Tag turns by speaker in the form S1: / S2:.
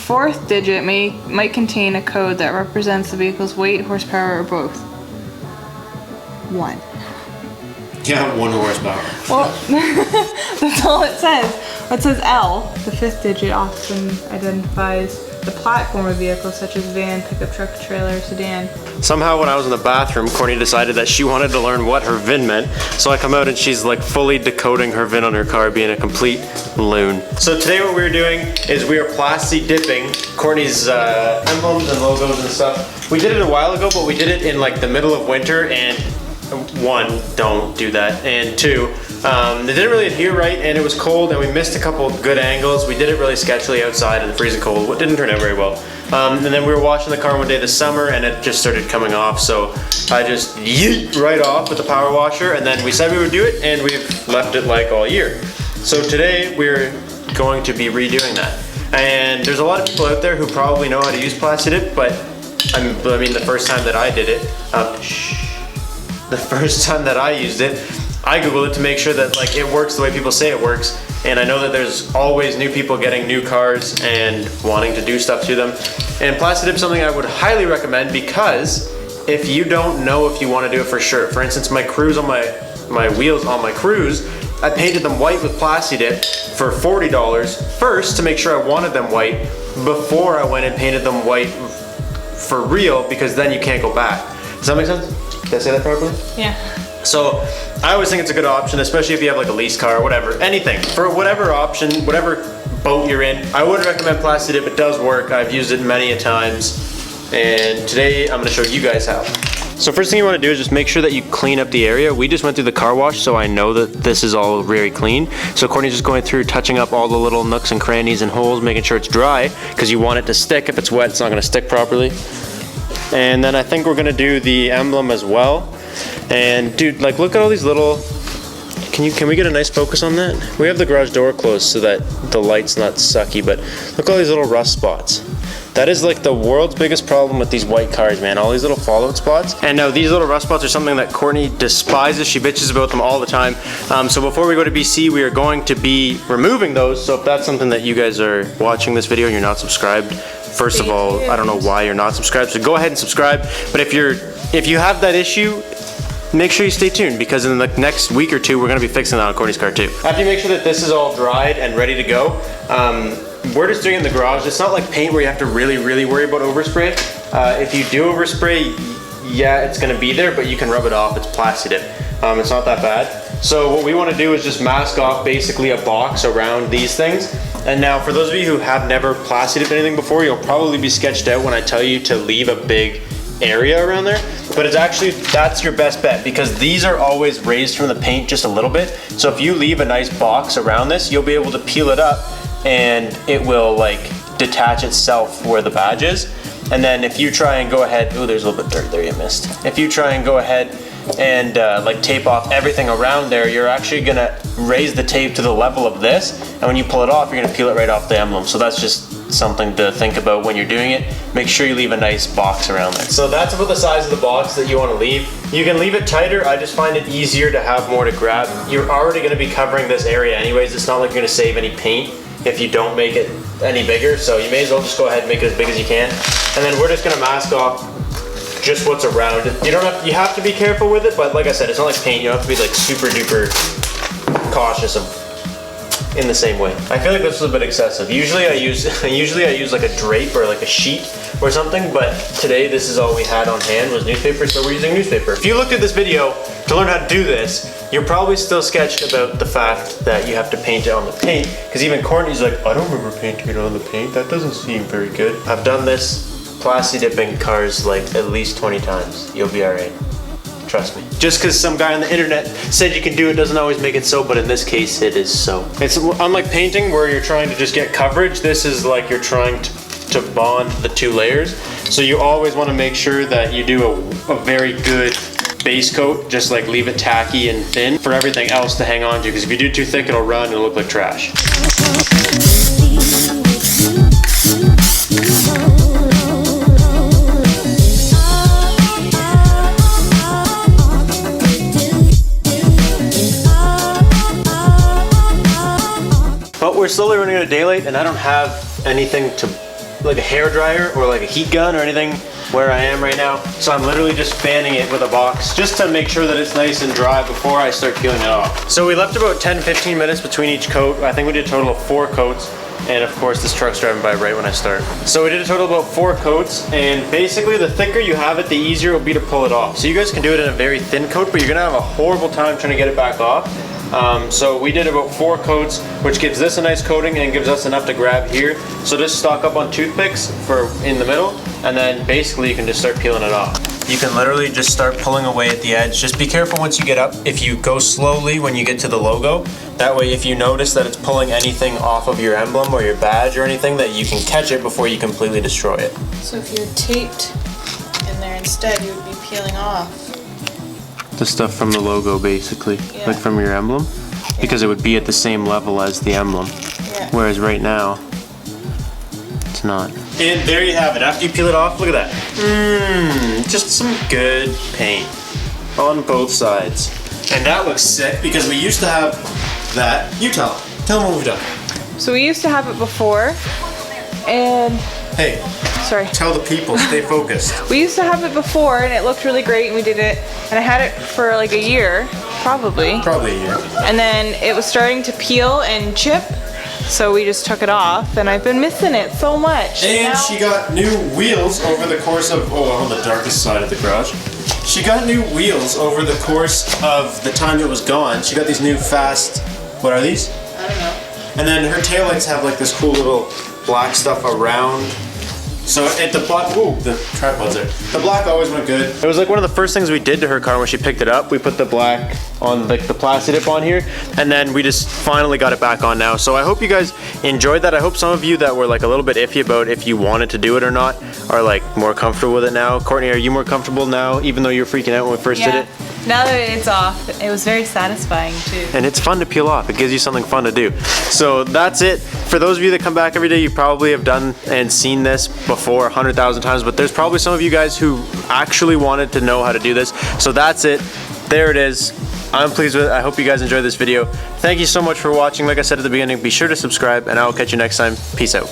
S1: fourth digit might contain a code that represents the vehicle's weight, horsepower, or both. 1.
S2: Yeah, 1 horsepower.
S1: Well, that's all it says. It says L. The fifth digit often identifies the platform of vehicles such as van, pickup truck, trailer, sedan.
S3: Somehow when I was in the bathroom, Courtney decided that she wanted to learn what her VIN meant. So I come out and she's like fully decoding her VIN on her car, being a complete loon. So today what we're doing is we are plasti-dipping Courtney's emblems and logos and stuff. We did it a while ago, but we did it in like the middle of winter, and 1, don't do that, and 2, it didn't really adhere right, and it was cold, and we missed a couple good angles. We did it really sketchily outside in the freezing cold. It didn't turn out very well. And then we were washing the car one day this summer, and it just started coming off, so I just yeet right off with the power washer, and then we said we would do it, and we've left it like all year. So today we're going to be redoing that. And there's a lot of people out there who probably know how to use plasti-dip, but I mean the first time that I did it, the first time that I used it, I googled it to make sure that like it works the way people say it works, and I know that there's always new people getting new cars and wanting to do stuff to them, and plasti-dip is something I would highly recommend, because if you don't know if you want to do it for sure, for instance my wheels on my Cruise, I painted them white with plasti-dip for $40 first to make sure I wanted them white before I went and painted them white for real, because then you can't go back. Does that make sense? Did I say that properly?
S1: Yeah.
S3: So I always think it's a good option, especially if you have like a lease car or whatever, anything. For whatever option, whatever boat you're in, I would recommend plasti-dip. It does work. I've used it many a times. And today I'm gonna show you guys how. So first thing you wanna do is just make sure that you clean up the area. We just went through the car wash, so I know that this is all very clean. So Courtney's just going through, touching up all the little nooks and crannies and holes, making sure it's dry, because you want it to stick. If it's wet, it's not gonna stick properly. And then I think we're gonna do the emblem as well. And dude, like look at all these little, can we get a nice focus on that? We have the garage door closed so that the light's not sucky, but look at all these little rust spots. That is like the world's biggest problem with these white cars, man. All these little fallout spots. And now these little rust spots are something that Courtney despises. She bitches about them all the time. So before we go to BC, we are going to be removing those. So if that's something that you guys are watching this video and you're not subscribed, first of all, I don't know why you're not subscribed, so go ahead and subscribe. But if you have that issue, make sure you stay tuned, because in the next week or 2, we're gonna be fixing that on Courtney's car too. After you make sure that this is all dried and ready to go, we're just doing it in the garage. It's not like paint where you have to really worry about overspray. If you do overspray, yeah, it's gonna be there, but you can rub it off. It's plasti-dip. It's not that bad. So what we wanna do is just mask off basically a box around these things. And now for those of you who have never plasti-dipped anything before, you'll probably be sketched out when I tell you to leave a big area around there, but it's actually, that's your best bet, because these are always raised from the paint just a little bit. So if you leave a nice box around this, you'll be able to peel it up and it will like detach itself where the badge is. And then if you try and go ahead, oh, there's a little bit of dirt there you missed. If you try and go ahead and like tape off everything around there, you're actually gonna raise the tape to the level of this, and when you pull it off, you're gonna peel it right off the emblem. So that's just something to think about when you're doing it. Make sure you leave a nice box around there. So that's about the size of the box that you want to leave. You can leave it tighter. I just find it easier to have more to grab. You're already going to be covering this area anyways. It's not like you're going to save any paint if you don't make it any bigger, so you may as well just go ahead and make it as big as you can. And then we're just going to mask off just what's around it. You have to be careful with it, but like I said, it's not like paint. You don't have to be like super duper cautious in the same way. I feel like this was a bit excessive. Usually I use like a drape or like a sheet or something, but today this is all we had on hand was newspaper, so we're using newspaper. If you looked at this video to learn how to do this, you're probably still sketched about the fact that you have to paint it on the paint, because even Courtney's like, I don't remember painting it on the paint. That doesn't seem very good. I've done this plasti-dipping cars like at least 20 times. You'll be all right. Trust me. Just because some guy on the internet said you can do it doesn't always make it so, but in this case it is so. It's unlike painting where you're trying to just get coverage. This is like you're trying to bond the 2 layers. So you always want to make sure that you do a very good base coat, just like leave it tacky and thin for everything else to hang on to, because if you do too thick it'll run and it'll look like trash. But we're slowly running out of daylight and I don't have anything to like a hair dryer or like a heat gun or anything where I am right now. So I'm literally just fanning it with a box just to make sure that it's nice and dry before I start peeling it off. So we left about 10-15 minutes between each coat. I think we did a total of 4 coats. And of course this truck's driving by right when I start. So we did a total of about 4 coats, and basically the thicker you have it, the easier it will be to pull it off. So you guys can do it in a very thin coat, but you're gonna have a horrible time trying to get it back off. So we did about 4 coats, which gives this a nice coating and gives us enough to grab here. So just stock up on toothpicks for in the middle, and then basically you can just start peeling it off. You can literally just start pulling away at the edge. Just be careful once you get up. If you go slowly when you get to the logo, that way if you notice that it's pulling anything off of your emblem or your badge or anything, that you can catch it before you completely destroy it.
S1: So if you're taped in there instead, you would be peeling off.
S3: The stuff from the logo basically, like from your emblem, because it would be at the same level as the emblem.
S1: Yeah.
S3: Whereas right now, it's not. And there you have it. After you peel it off, look at that. Just some good paint on both sides. And that looks sick because we used to have that. You tell them what we've done.
S1: So we used to have it before, and
S3: Hey,
S1: sorry.
S3: tell the people, stay focused.
S1: We used to have it before, and it looked really great, and we did it, and I had it for like a year, probably.
S3: Probably a year.
S1: And then it was starting to peel and chip, so we just took it off, and I've been missing it so much.
S2: And she got new wheels over the course of, on the darkest side of the garage. She got new wheels over the course of the time it was gone. She got these new fast, what are these?
S1: I don't know.
S2: And then her taillights have like this cool little black stuff around. So at the black, ooh, the tripod's there. The black always went good.
S3: It was like one of the first things we did to her car when she picked it up. We put the black on, like the plasti-dip on here, and then we just finally got it back on now. So I hope you guys enjoyed that. I hope some of you that were like a little bit iffy about if you wanted to do it or not are like more comfortable with it now. Courtney, are you more comfortable now, even though you were freaking out when we first did it?
S1: Now that it's off, it was very satisfying too.
S3: And it's fun to peel off. It gives you something fun to do. So that's it. For those of you that come back every day, you probably have done and seen this before 100,000 times, but there's probably some of you guys who actually wanted to know how to do this. So that's it. There it is. I'm pleased with it. I hope you guys enjoyed this video. Thank you so much for watching. Like I said at the beginning, be sure to subscribe, and I will catch you next time. Peace out.